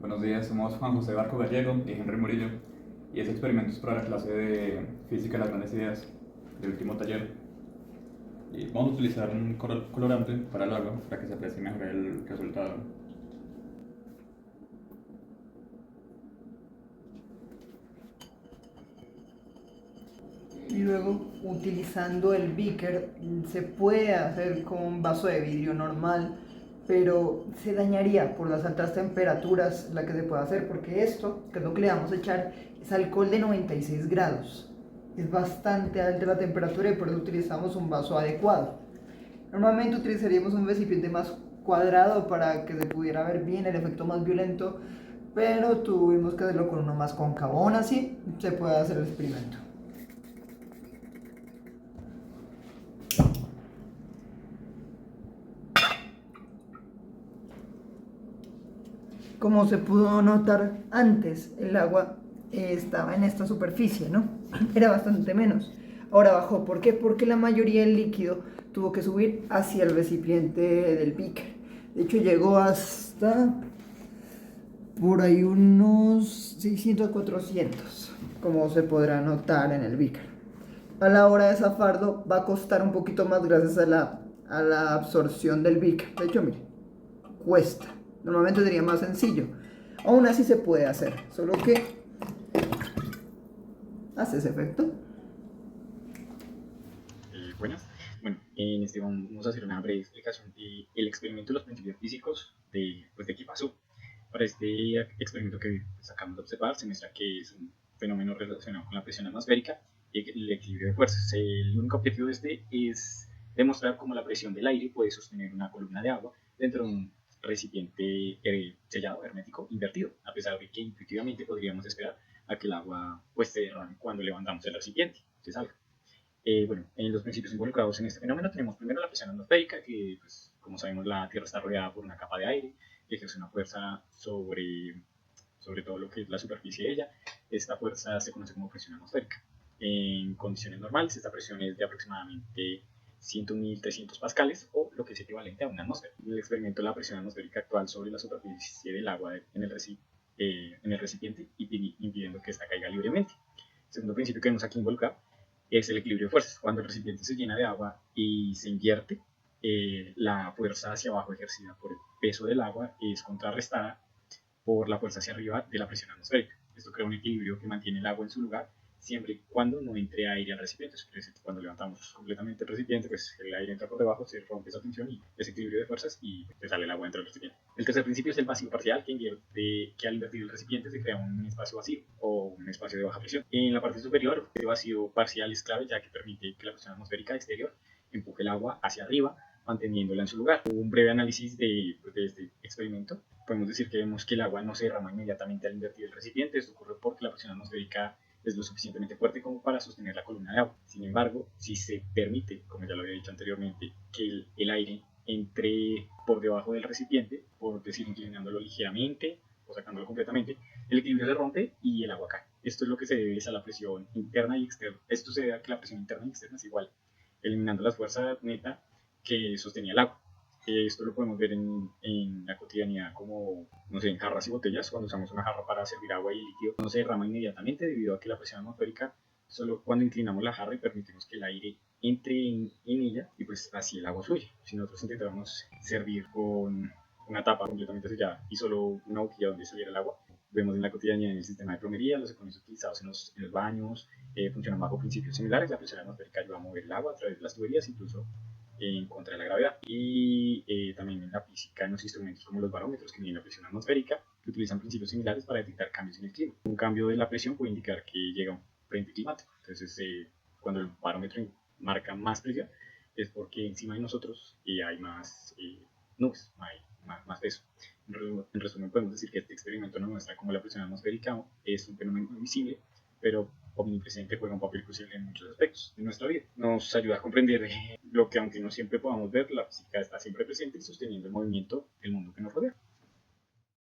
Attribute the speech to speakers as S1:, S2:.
S1: Buenos días, somos Juan José Barco Gallego y Henry Murillo, y este experimento es para la clase de Física de las Grandes Ideas del último taller. Y vamos a utilizar un colorante para el agua para que se aprecie mejor el resultado.
S2: Y luego, utilizando el beaker, se puede hacer con un vaso de vidrio normal, pero se dañaría por las altas temperaturas la que se puede hacer, porque esto, que es lo que le vamos a echar, es alcohol de 96 grados. Es bastante alta la temperatura y por eso utilizamos un vaso adecuado. Normalmente utilizaríamos un recipiente más cuadrado para que se pudiera ver bien el efecto más violento, pero tuvimos que hacerlo con uno más cóncavo. Aún así, se puede hacer el experimento. Como se pudo notar antes, el agua estaba en esta superficie, ¿no? Era bastante menos. Ahora bajó. ¿Por qué? Porque la mayoría del líquido tuvo que subir hacia el recipiente del beaker. De hecho, llegó hasta por ahí unos 600 a 400, como se podrá notar en el beaker. A la hora de zafarlo va a costar un poquito más gracias a la absorción del beaker. De hecho, mire, cuesta. Normalmente sería más sencillo. Aún así se puede hacer, solo que hace ese efecto.
S3: Buenas. Bueno, en este vamos a hacer una breve explicación del experimento de los principios físicos de qué pasó. Para este experimento que acabamos de observar, se muestra que es un fenómeno relacionado con la presión atmosférica y el equilibrio de fuerzas. El único objetivo de este es demostrar cómo la presión del aire puede sostener una columna de agua dentro de un recipiente sellado, hermético, invertido, a pesar de que intuitivamente podríamos esperar a que el agua pues, se derrame cuando levantamos el recipiente, se salga. Bueno, en los principios involucrados en este fenómeno tenemos primero la presión atmosférica, que pues, como sabemos la Tierra está rodeada por una capa de aire que ejerce una fuerza sobre todo lo que es la superficie de ella. Esta fuerza se conoce como presión atmosférica. En condiciones normales esta presión es de aproximadamente 100.300 pascales o lo que es equivalente a una atmósfera. En el experimento la presión atmosférica actual sobre la superficie del agua en el recipiente impidiendo que ésta caiga libremente. El segundo principio que vemos aquí involucrado es el equilibrio de fuerzas. Cuando el recipiente se llena de agua y se invierte, la fuerza hacia abajo ejercida por el peso del agua es contrarrestada por la fuerza hacia arriba de la presión atmosférica. Esto crea un equilibrio que mantiene el agua en su lugar siempre y cuando no entre aire al recipiente. Es decir, cuando levantamos completamente el recipiente, pues el aire entra por debajo, se rompe esa tensión y ese equilibrio de fuerzas y pues, sale el agua dentro del recipiente. El tercer principio es el vacío parcial, que al invertir el recipiente se crea un espacio vacío o un espacio de baja presión. En la parte superior, este vacío parcial es clave ya que permite que la presión atmosférica exterior empuje el agua hacia arriba, manteniéndola en su lugar. Un breve análisis de este experimento. Podemos decir que vemos que el agua no se derrama inmediatamente al invertir el recipiente. Esto ocurre porque la presión atmosférica es lo suficientemente fuerte como para sostener la columna de agua. Sin embargo, si se permite, como ya lo había dicho anteriormente, que el aire entre por debajo del recipiente, por decir inclinándolo ligeramente o sacándolo completamente, el equilibrio se rompe y el agua cae. Esto es lo que se debe a la presión interna y externa. Esto se debe a que la presión interna y externa es igual, eliminando las fuerzas neta que sostenía el agua. Esto lo podemos ver en la cotidianidad como, no sé, en jarras y botellas. Cuando usamos una jarra para servir agua y líquido, no se derrama inmediatamente debido a que la presión atmosférica solo cuando inclinamos la jarra y permitimos que el aire entre en ella y pues así el agua fluye. Si nosotros intentáramos servir con una tapa completamente sellada y solo una boquilla donde saliera el agua, vemos en la cotidianidad en el sistema de plomería, los equipamientos utilizados en los baños, funcionan bajo principios similares. La presión atmosférica ayuda a mover el agua a través de las tuberías, incluso en contra de la gravedad. Y también en la física, en los instrumentos como los barómetros que miden la presión atmosférica, que utilizan principios similares para detectar cambios en el clima. Un cambio de la presión puede indicar que llega un frente climático. Entonces, cuando el barómetro marca más presión, es porque encima de nosotros hay más nubes, hay más peso. En resumen, podemos decir que este experimento nos muestra cómo la presión atmosférica es un fenómeno invisible, pero omnipresente, juega un papel crucial en muchos aspectos de nuestra vida. Nos ayuda a comprender lo que, aunque no siempre podamos ver, la física está siempre presente y sosteniendo el movimiento del mundo que nos rodea.